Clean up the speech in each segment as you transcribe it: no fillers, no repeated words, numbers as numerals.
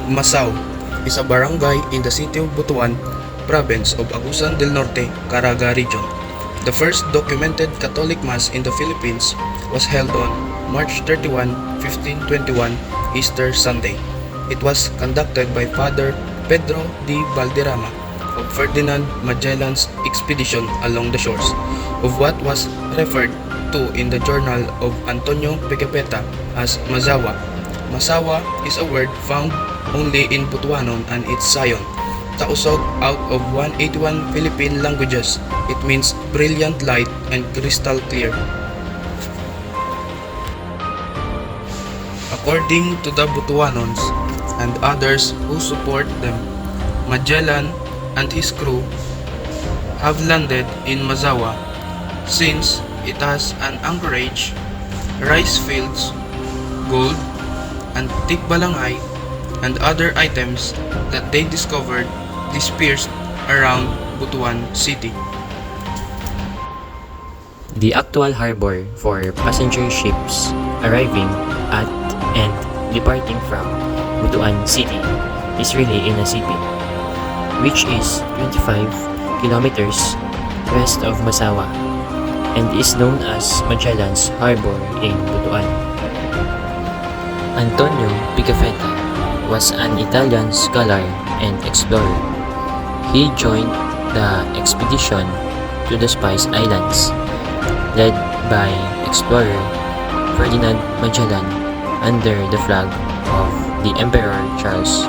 Masao is a barangay in the city of Butuan, province of Agusan del Norte, Caraga region. The first documented Catholic Mass in the Philippines was held on March 31, 1521, Easter Sunday. It was conducted by Father Pedro de Valderrama of Ferdinand Magellan's expedition along the shores of what was referred to in the journal of Antonio Pigafetta as Mazawa. Masawa is a word found only in Butuanon and its Sayon. Tausog out of 181 Philippine languages, it means brilliant light and crystal clear. According to the Butuanons and others who support them, Magellan and his crew have landed in Mazawa since it has an anchorage, rice fields, gold, antique balangay, and other items that they discovered dispersed around Butuan City. The actual harbor for passenger ships arriving at and departing from Butuan City is really in Nasipit, which is 25 kilometers west of Masawa and is known as Magellan's Harbor in Butuan. Antonio Pigafetta was an Italian scholar and explorer. He joined the expedition to the Spice Islands, led by explorer Ferdinand Magellan under the flag of the Emperor Charles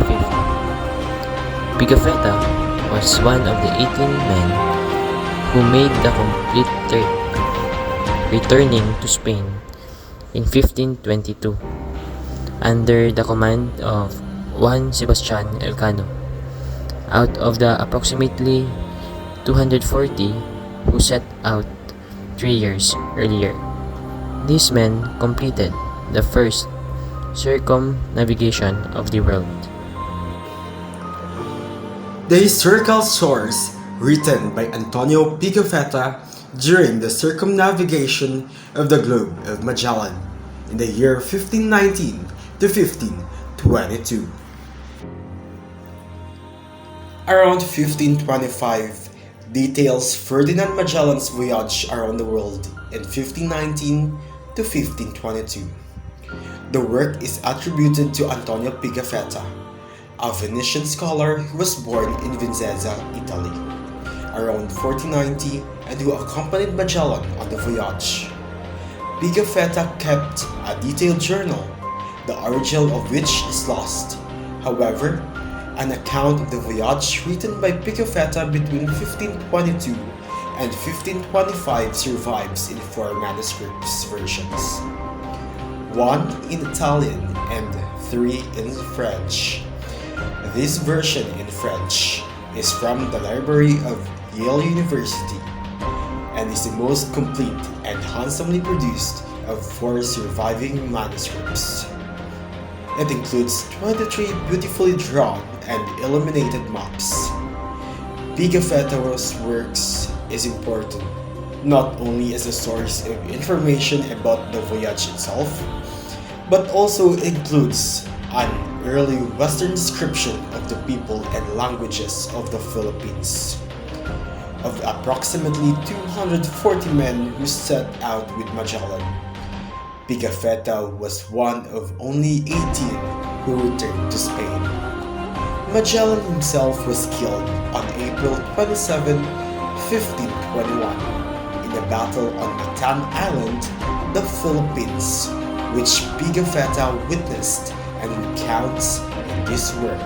V. Pigafetta was one of the 18 men who made the complete trip, returning to Spain in 1522 under the command of Juan Sebastian Elcano. Out of the approximately 240 who set out 3 years earlier, these men completed the first circumnavigation of the world. The historical source written by Antonio Pigafetta during the circumnavigation of the globe of Magellan in the year 1519 to 1522. Around 1525 details Ferdinand Magellan's voyage around the world in 1519 to 1522. The work is attributed to Antonio Pigafetta, a Venetian scholar who was born in Vicenza, Italy, around 1490 and who accompanied Magellan on the voyage. Pigafetta kept a detailed journal, the original of which is lost. However, an account of the voyage written by Pigafetta between 1522 and 1525 survives in 4 manuscript versions, 1 in Italian and 3 in French. This version in French is from the library of Yale University and is the most complete and handsomely produced of 4 surviving manuscripts. It includes 23 beautifully drawn and illuminated maps. Pigafetta's works is important not only as a source of information about the voyage itself, but also includes an early Western description of the people and languages of the Philippines. Of the approximately 240 men who set out with Magellan, Pigafetta was one of only 18 who returned to Spain. Magellan himself was killed on April 27, 1521, in a battle on Bataan Island, the Philippines, which Pigafetta witnessed and recounts in this work.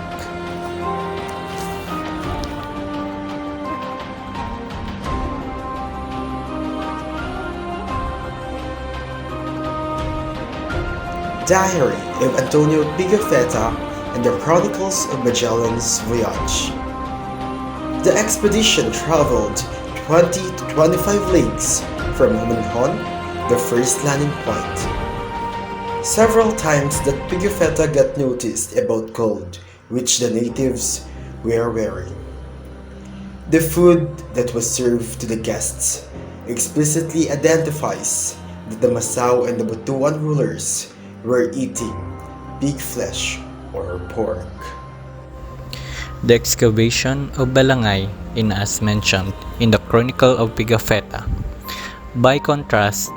Diary of Antonio Pigafetta and the Chronicles of Magellan's Voyage. The expedition traveled 20 to 25 leagues from Humanhon, the first landing point. Several times that Pigafetta got noticed about gold which the natives were wearing. The food that was served to the guests explicitly identifies that the Masao and the Butuan rulers were eating pig flesh or pork. The excavation of Balangay is as mentioned in the Chronicle of Pigafetta. By contrast,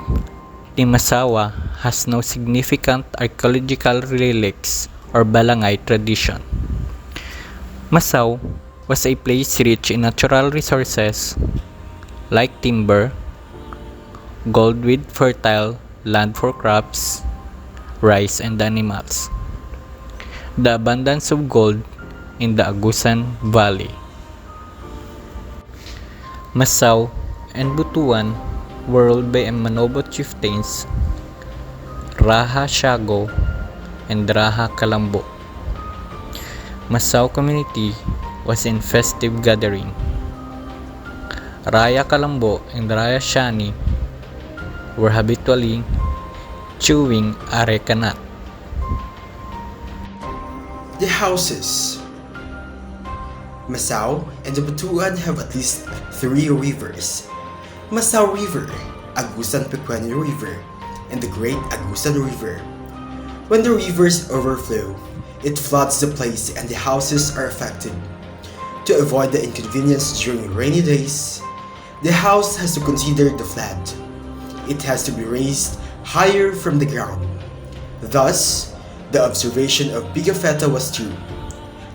Timasawa has no significant archaeological relics or Balangay tradition. Masao was a place rich in natural resources like timber, gold with fertile land for crops, rice and animals. The abundance of gold in the Agusan Valley. Masao and Butuan were ruled by Manobo chieftains Raha Shago and Raha Kalambo. Masao community was in festive gathering. Raya Kalambo and Raya Shani were habitually chewing arecanut. The houses. Masao and the Butuan have at least 3 rivers. Masao River, Agusan Pequeño River, and the Great Agusan River. When the rivers overflow, it floods the place and the houses are affected. To avoid the inconvenience during rainy days, the house has to consider the flood. It has to be raised higher from the ground. Thus, the observation of Pigafetta was true.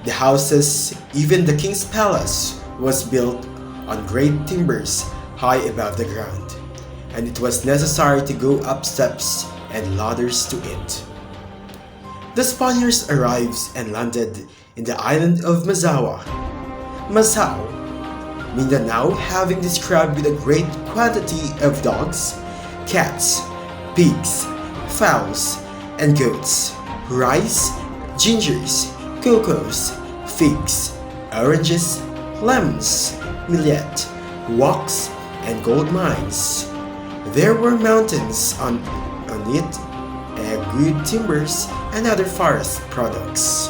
The houses, even the king's palace, was built on great timbers high above the ground, and it was necessary to go up steps and ladders to it. The Spaniards arrived and landed in the island of Masao, Mindanao having described with a great quantity of dogs, cats, pigs, fowls, and goats, rice, gingers, cocoas, figs, oranges, lemons, millet, wax, and gold mines. There were mountains on it, good timbers, and other forest products.